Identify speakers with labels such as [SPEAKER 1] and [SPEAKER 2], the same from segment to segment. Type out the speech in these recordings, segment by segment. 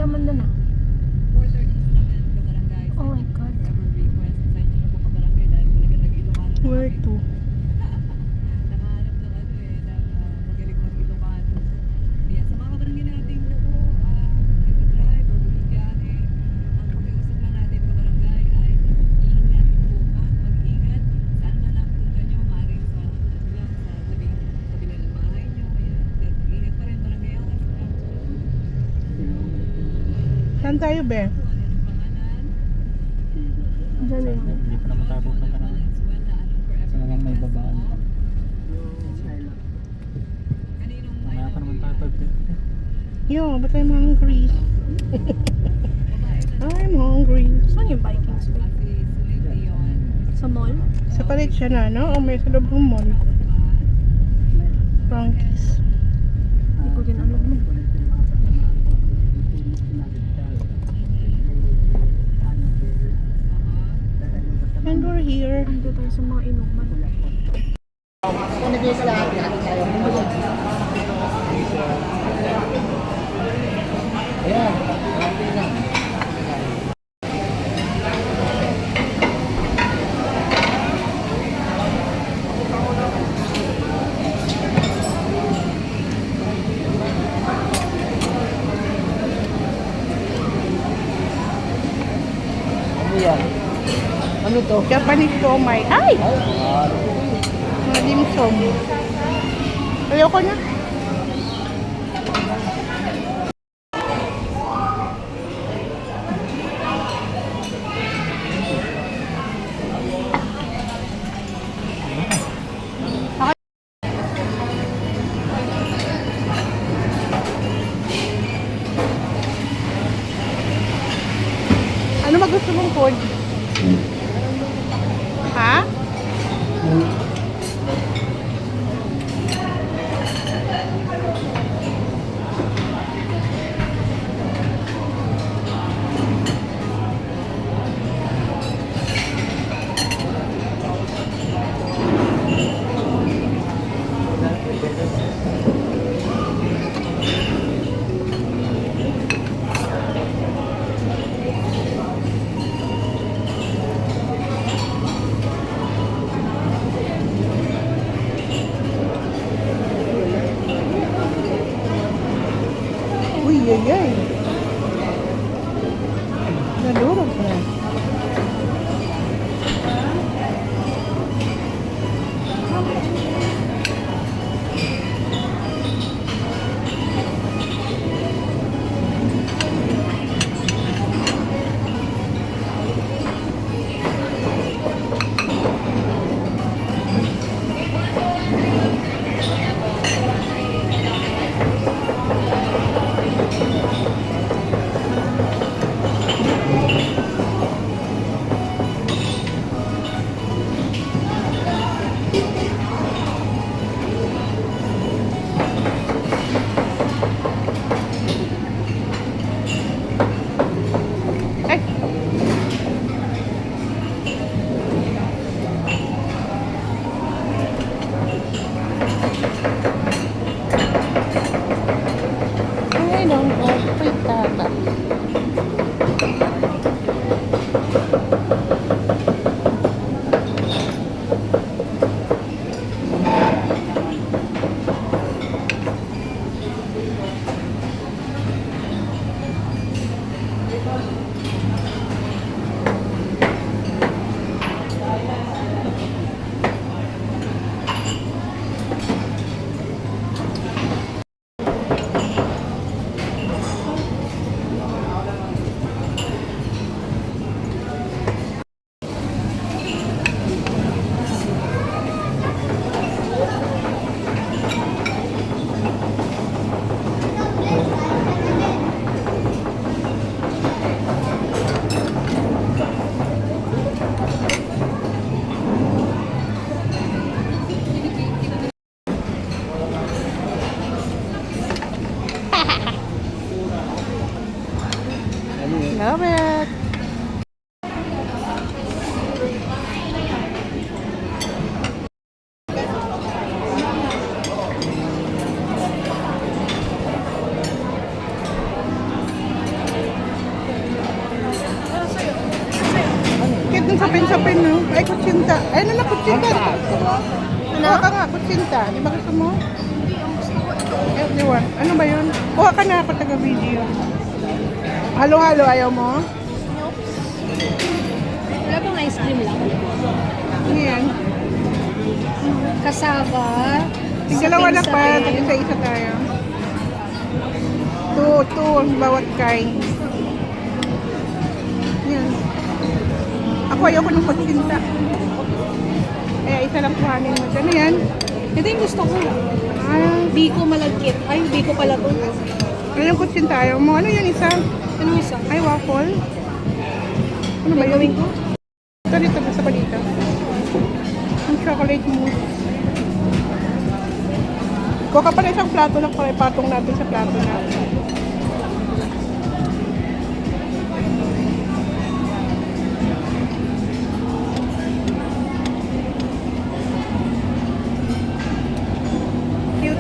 [SPEAKER 1] daman na na.
[SPEAKER 2] 4:30 naman ka barangay.
[SPEAKER 1] Oh my God.
[SPEAKER 2] Forever request sa inyo na po ka barangay dahil talaga nag-Ilocano na
[SPEAKER 3] Where
[SPEAKER 2] kami.
[SPEAKER 3] to?
[SPEAKER 2] Nakahanap ng ano eh, ng magaling mag-Ilocano. Kaya sa mga barangay natin na po, nag-drive or bumibiyahe, ang pakiusap lang natin ka barangay ay mag-ingat po ha, mag-ingat. Saan man ang punta nyo, maaaring sa, ano lang, sa tabi ng bahay nyo, ayan. Pero mag-ingat pa rin barangay ang
[SPEAKER 3] Saan tayo, be?
[SPEAKER 2] ano yung pangalan?
[SPEAKER 1] Diyan na yun.
[SPEAKER 4] Hindi pa naman tayo pupunta na. Kasi naman may babaan pa. Mamaya pa naman tayo 5:30.
[SPEAKER 3] Yo, but I'm hungry. I'm hungry.
[SPEAKER 1] Saan yung Vikings ba? Sa mall?
[SPEAKER 3] Sa palit siya na, no? O may sa loob ng mall. Frankie's.
[SPEAKER 1] Hindi ko din alam mo.
[SPEAKER 3] And we're here.
[SPEAKER 1] Dito tayo sa mga inuman.
[SPEAKER 3] Ano to? Japanese siomai. Ay! Mga dimsum. Ayoko na. Ano magusto mong food? Ha? Uy, ay, ay. Nadurog na. Ay! Ay, nang frittata. Love it. sapin-sapin, no? Ay, kutsinta. Ay, ano na kutsinta? Ano? Kuha ka nga, kutsinta. Di ba gusto mo? Everyone. Ano ba yun? Kuha ka na ako taga-video. Halo-halo, ayaw mo?
[SPEAKER 1] Wala bang ice cream lang?
[SPEAKER 3] Ano yan?
[SPEAKER 1] Kasaba.
[SPEAKER 3] Tigalawa na pa, isa-isa tayo. Two ang bawat kind. Yan. Ako ayoko ng kutsinta. Kaya isa lang kuhanin mo. Ano yan?
[SPEAKER 1] Ito yung gusto ko. Biko malagkit. Ay, biko pala to.
[SPEAKER 3] Ano yung kutsinta ayaw mo? Ano yan isa?
[SPEAKER 1] Ano isa?
[SPEAKER 3] Ay, waffle. Ano ba yun?
[SPEAKER 1] ko?
[SPEAKER 3] Ito dito, basta pa dito. Ang chocolate mousse. Kuha ka pa na isang plato lang para ipatong natin sa plato natin.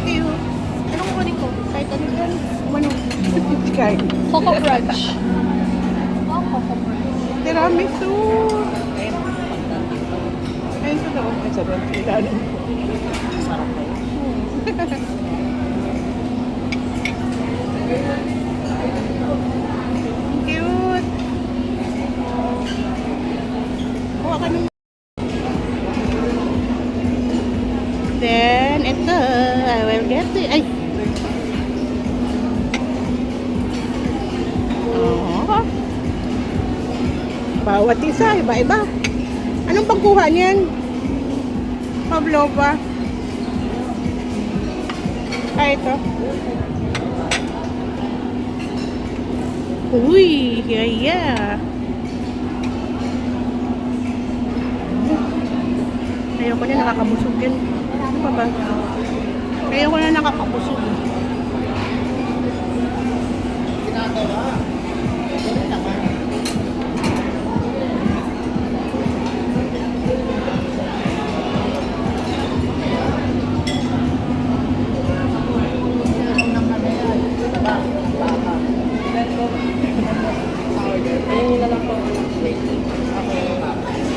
[SPEAKER 3] Cute.
[SPEAKER 1] Anong kukunin ko?
[SPEAKER 3] Kahit ano yan. Ano? Kahit.
[SPEAKER 1] Coco Crunch. Oh, Coco Crunch.
[SPEAKER 3] Tiramisu. Ayun sa loob. Ay, sa loob. Ilalim.
[SPEAKER 4] Sarap kayo.
[SPEAKER 3] Cute. Kuha ka ng... Then, ito. I will get it. Ay. Oh. Bawat isa, iba-iba. Anong pagkuha niyan? Pavlova. Ah, ito. Uy, yeah. Ayoko na nakakabusog yan. Ano pa ba? Ayoko na nakakabusog.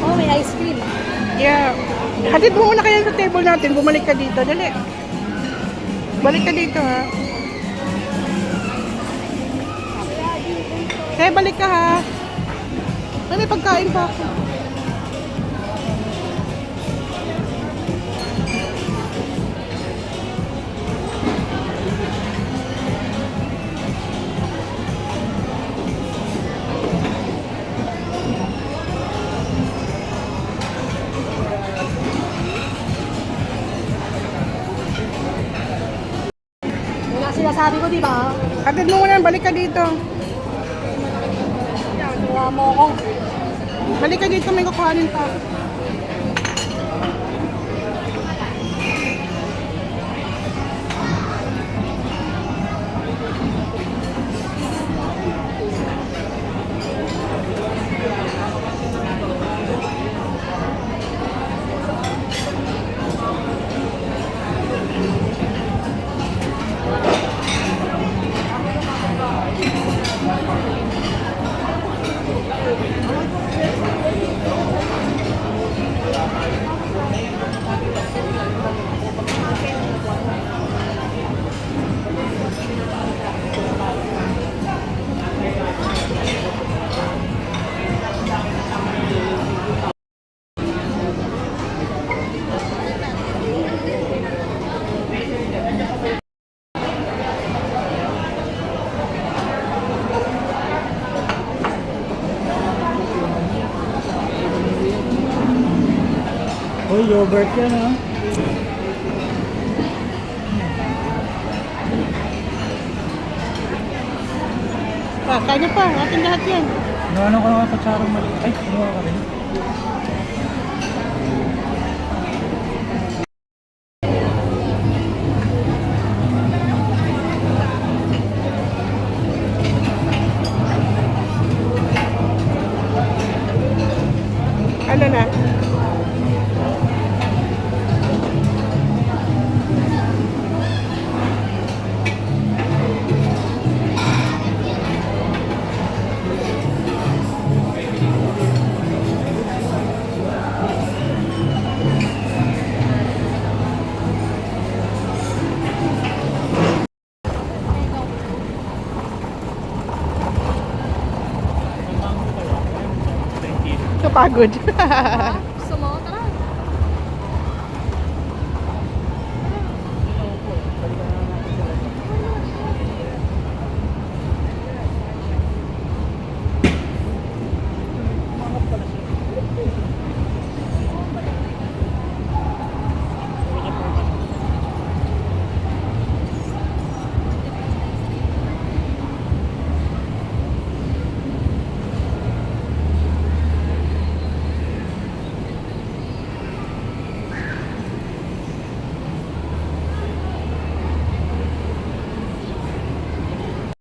[SPEAKER 1] Oh, may ice cream.
[SPEAKER 3] Yeah. Hatid mo muna kayo sa table natin. Bumalik ka dito. Dali. Balik ka dito, ha. Balik ka, ha. May pagkain pa ako.
[SPEAKER 1] Wala sinasabi ko, di ba?
[SPEAKER 3] Hatid mo muna. Balik ka dito.
[SPEAKER 1] Tuwa mo ako.
[SPEAKER 3] Balik ka dito. May kukuhanin pa.
[SPEAKER 4] Uy, yogurt yan ha.
[SPEAKER 3] Kaya pa. Atin lahat yan.
[SPEAKER 4] Ano ko naman kutsarang mali. Ay, kinuha ka rin.
[SPEAKER 3] Ano na? Kapagod.